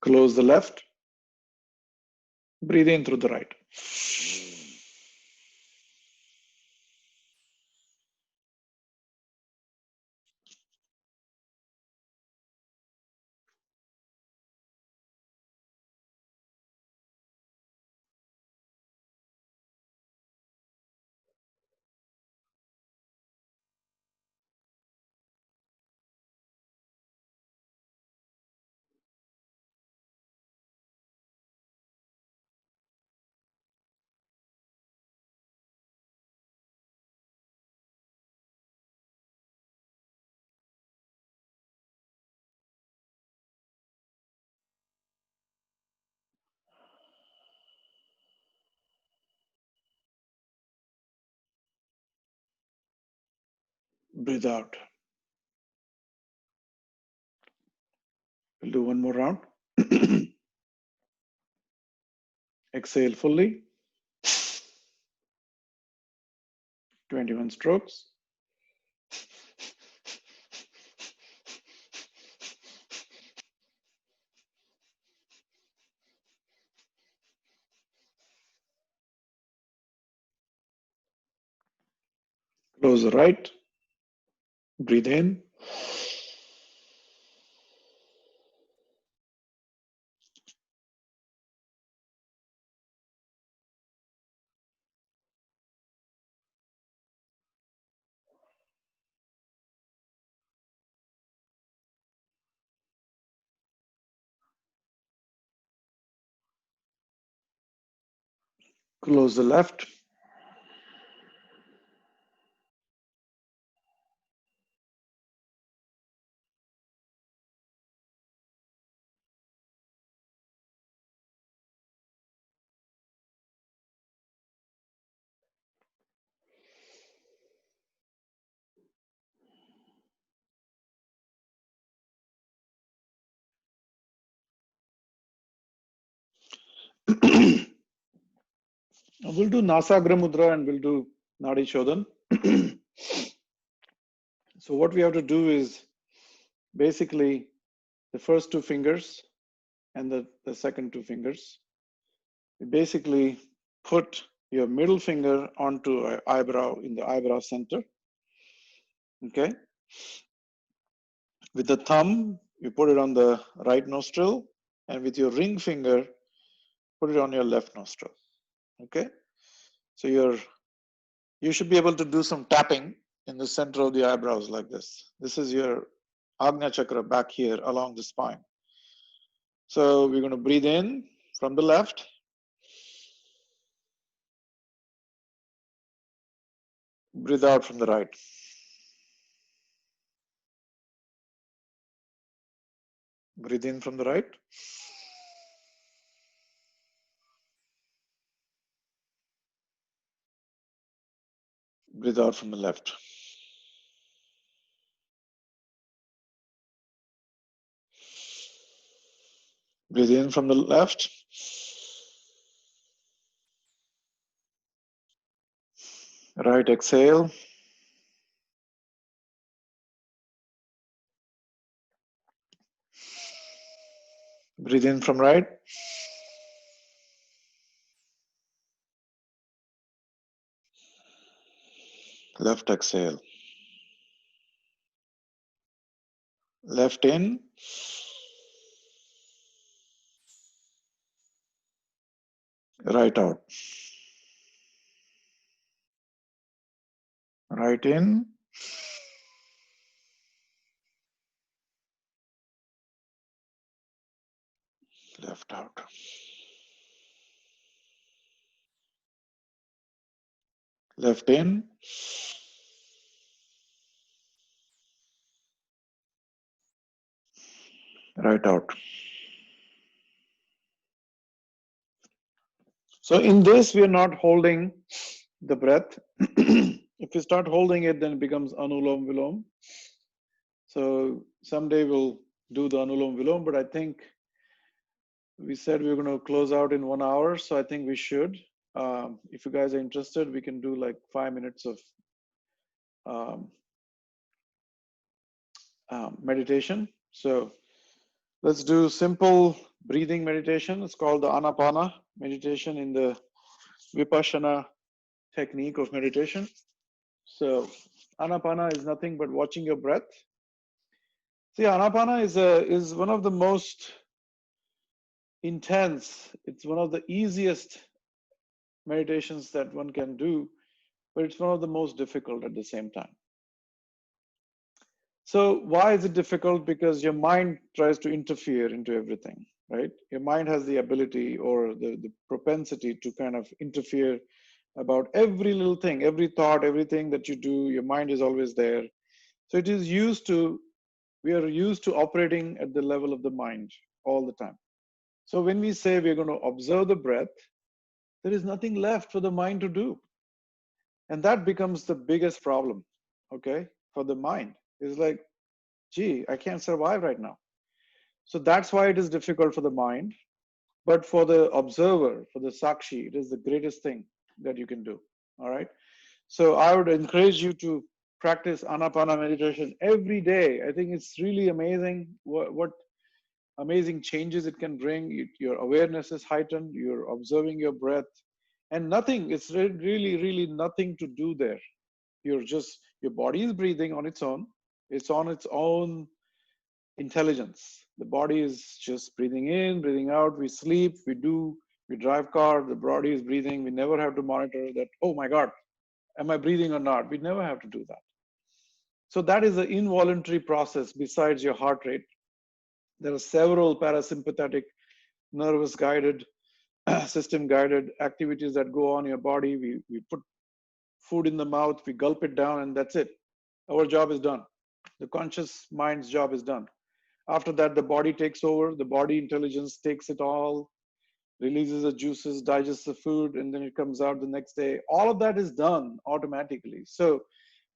Close the left. Breathe in through the right. Breathe out. We'll do one more round. Exhale fully. 21 strokes. Close the right. Breathe in. Close the left. We'll do Nasagra Mudra and we'll do Nadi Shodhan. So what we have to do is basically the first two fingers and the second two fingers. You basically put your middle finger onto an eyebrow in the eyebrow center. Okay. With the thumb, you put it on the right nostril, and with your ring finger, put it on your left nostril. Okay. So you should be able to do some tapping in the center of the eyebrows like this. This is your Agnya chakra back here along the spine. So we're going to breathe in from the left. Breathe out from the right. Breathe in from the right. Breathe out from the left. Breathe in from the left. Right exhale. Breathe in from right. Left exhale. Left in. Right out. Right in. Left out. Left in. Right out. So in this, we are not holding the breath. If you start holding it, then it becomes anulom vilom. So someday we'll do the anulom vilom, but I think we said we were going to close out in 1 hour, so I think we should. If you guys are interested, we can do like 5 minutes of um, meditation. So let's do simple breathing meditation. It's called the Anapana meditation in the Vipassana technique of meditation. So Anapana is nothing but watching your breath. See, Anapana is one of the most intense. It's one of the easiest meditations that one can do, but it's one of the most difficult at the same time. So why is it difficult? Because your mind tries to interfere into everything, right? Your mind has the ability or the propensity to kind of interfere about every little thing, every thought, everything that you do. Your mind is always there. So it is used to, we are used to operating at the level of the mind all the time. So when we say we're going to observe the breath, there is nothing left for the mind to do. And that becomes the biggest problem, okay, for the mind. It's like, gee, I can't survive right now. So that's why it is difficult for the mind. But for the observer, for the Sakshi, it is the greatest thing that you can do. All right. So I would encourage you to practice Anapana meditation every day. I think it's really amazing what amazing changes it can bring. Your awareness is heightened, you're observing your breath, and nothing, it's really, really nothing to do there. You're just, your body is breathing on its own. It's on its own intelligence. The body is just breathing in, breathing out. We sleep, we drive car, the body is breathing. We never have to monitor that, oh my God, am I breathing or not? We never have to do that. So that is an involuntary process besides your heart rate. There are several parasympathetic nervous guided system guided activities that go on in your body. We put food in the mouth, we gulp it down, and that's it. Our job is done. The conscious mind's job is done. After that, the body takes over, the body intelligence takes it all, releases the juices, digests the food, and then it comes out the next day. All of that is done automatically. So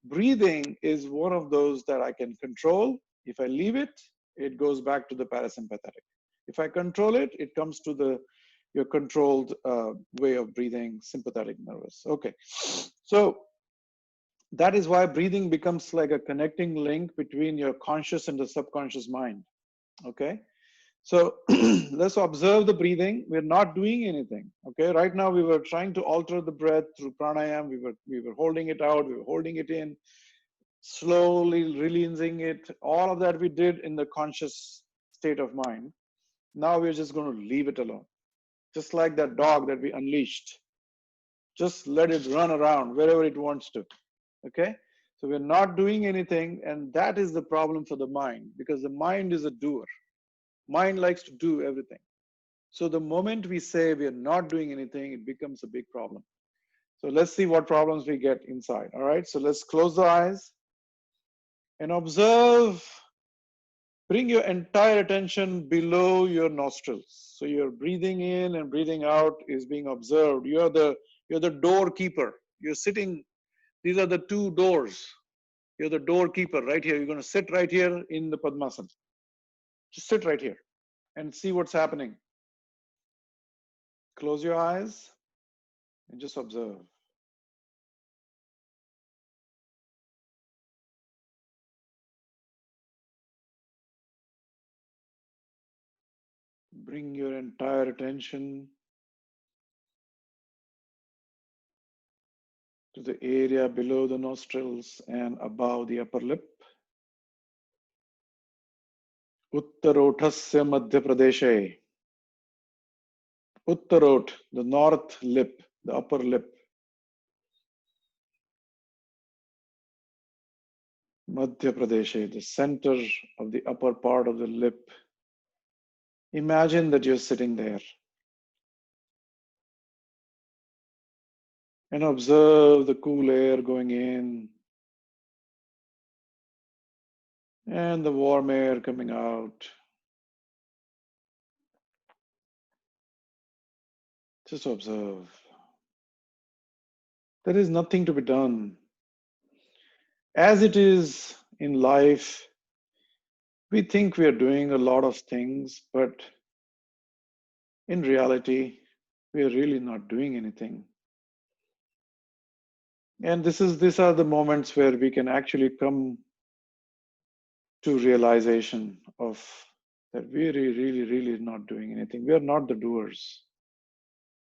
breathing is one of those that I can control. If I leave it, it goes back to the parasympathetic. If I control it, it comes to the your controlled way of breathing, sympathetic nervous. Okay, so that is why breathing becomes like a connecting link between your conscious and the subconscious mind. Okay, so let's observe the breathing. We're not doing anything. Okay, right now we were trying to alter the breath through pranayam. We were holding it out, we were holding it in, slowly releasing it. All of that we did in the conscious state of mind. Now we're just going to leave it alone. Just like that dog that we unleashed. Just let it run around wherever it wants to. Okay? So we're not doing anything, and that is the problem for the mind, because the mind is a doer. Mind likes to do everything. So the moment we say we are not doing anything, it becomes a big problem. So let's see what problems we get inside. All right, so let's close the eyes and observe. Bring your entire attention below your nostrils. So your breathing in and breathing out is being observed. You're the doorkeeper. You're sitting, these are the two doors. You're the doorkeeper right here. You're going to sit right here in the Padmasana. Just sit right here and see what's happening. Close your eyes and just observe. Bring your entire attention to the area below the nostrils and above the upper lip. Uttarothasya Madhya Pradeshe. Uttarot, the north lip, the upper lip. Madhya Pradesh, the center of the upper part of the lip. Imagine that you're sitting there and observe the cool air going in and the warm air coming out. Just observe. There is nothing to be done. As it is in life, we think we are doing a lot of things, but in reality, we are really not doing anything. And these are the moments where we can actually come to realization of that we really not doing anything. We are not the doers.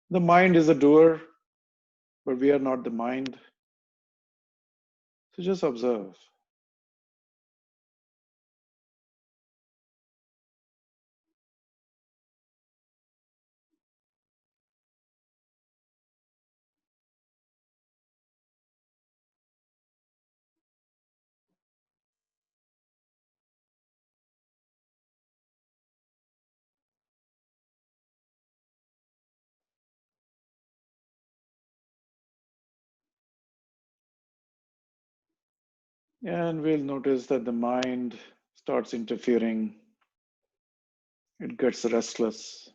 The mind is a doer, but we are not the mind. So just observe. And we'll notice that the mind starts interfering. It gets restless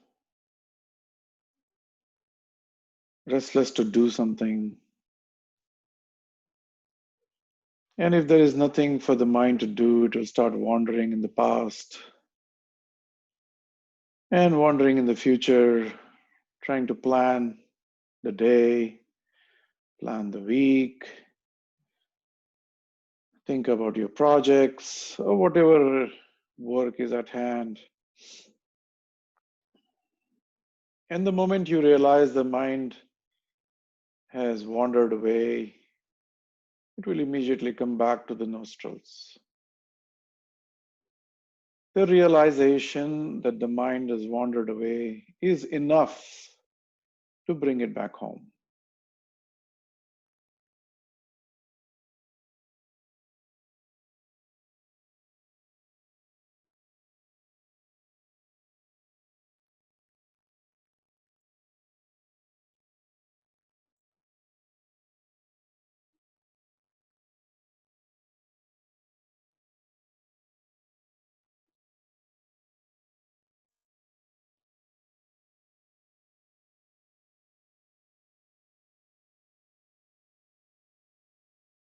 to do something. And if there is nothing for the mind to do, it will start wandering in the past and wandering in the future, trying to plan the day, plan the week, think about your projects or whatever work is at hand. And the moment you realize the mind has wandered away, it will immediately come back to the nostrils. The realization that the mind has wandered away is enough to bring it back home.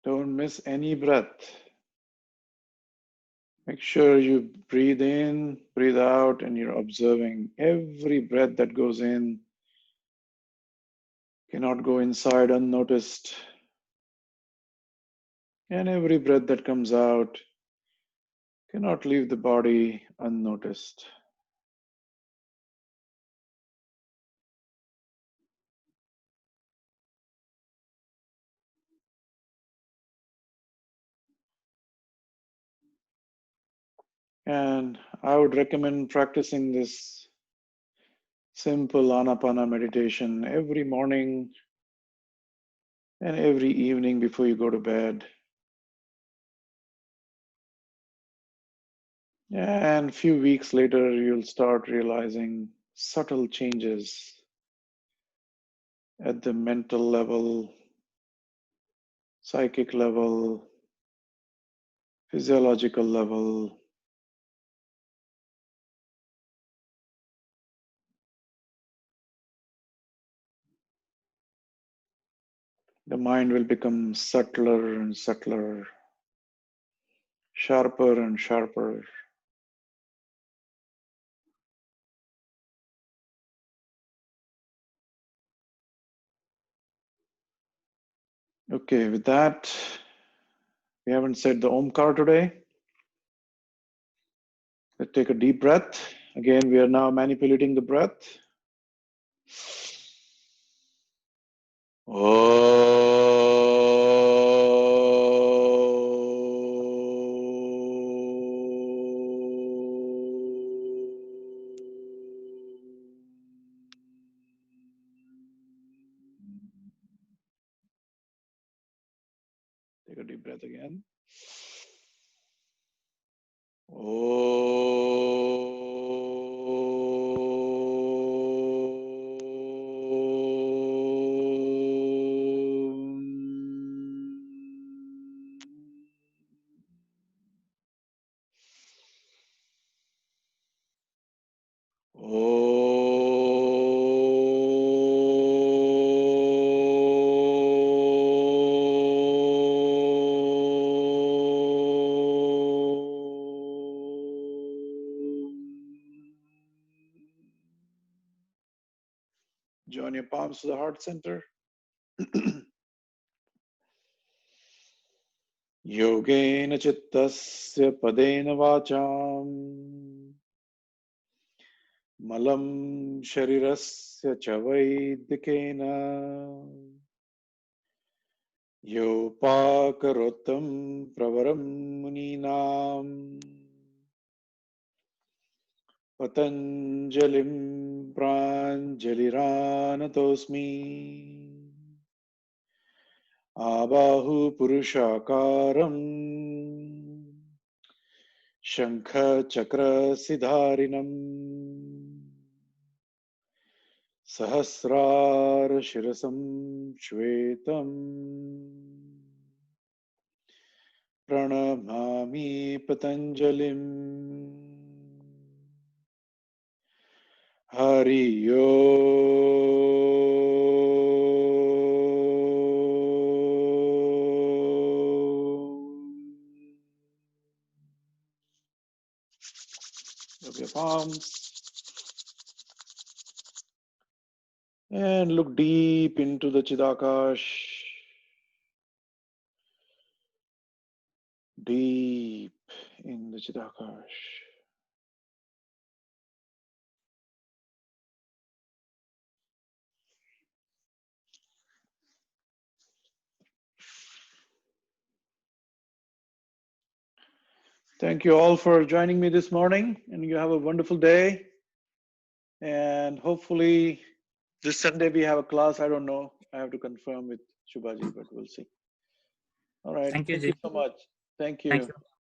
Don't miss any breath. Make sure you breathe in, breathe out, and you're observing every breath that goes in cannot go inside unnoticed. And every breath that comes out cannot leave the body unnoticed. And I would recommend practicing this simple anapana meditation every morning and every evening before you go to bed. And a few weeks later, you'll start realizing subtle changes at the mental level, psychic level, physiological level. The mind will become subtler and subtler, sharper and sharper. Okay, with that, we haven't said the Omkar today. Let's take a deep breath. Again, we are now manipulating the breath. Take a deep breath again. Om. Om. Join your palms to the heart center. Yogena chittasya padena vacham malam sharirasya cha vaidikena yopakarottam pravaram muninam patanjalim pranjaliranatosmi abahu purushakaram shankha chakra sidharinam सहस्रार शिरसं श्वेतं प्रणमामि पतञ्जलिम् Hari Rub your palms and look deep into the Chidakash. Deep in the Chidakash. Thank you all for joining me this morning, and you have a wonderful day. And hopefully, this Sunday we have a class. I don't know. I have to confirm with Shubhaji, but we'll see. All right. Thank you, Thank you Ji. so much. Thank Thank you. you.